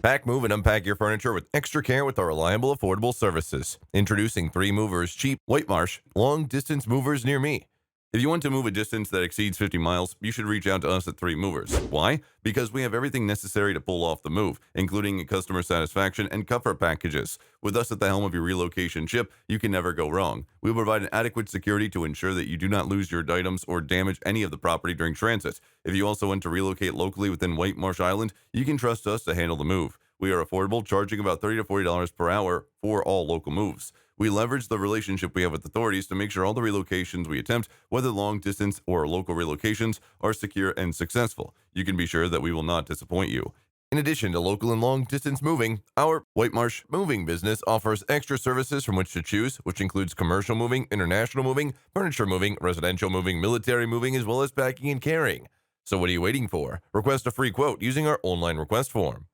Pack, move, and unpack your furniture with extra care with our reliable, affordable services. Introducing 3 Movers Cheap Whitemarsh Long Distance Movers near me. If you want to move a distance that exceeds 50 miles, you should reach out to us at 3 Movers. Why? Because we have everything necessary to pull off the move, including customer satisfaction and comfort packages. With us at the helm of your relocation ship, you can never go wrong. We will provide an adequate security to ensure that you do not lose your items or damage any of the property during transit. If you also want to relocate locally within Whitemarsh Island, you can trust us to handle the move. We are affordable, charging about $30 to $40 per hour for all local moves. We leverage the relationship we have with authorities to make sure all the relocations we attempt, whether long distance or local relocations, are secure and successful. You can be sure that we will not disappoint you. In addition to local and long distance moving, our Whitemarsh moving business offers extra services from which to choose, which includes commercial moving, international moving, furniture moving, residential moving, military moving, as well as packing and carrying. So what are you waiting for? Request a free quote using our online request form.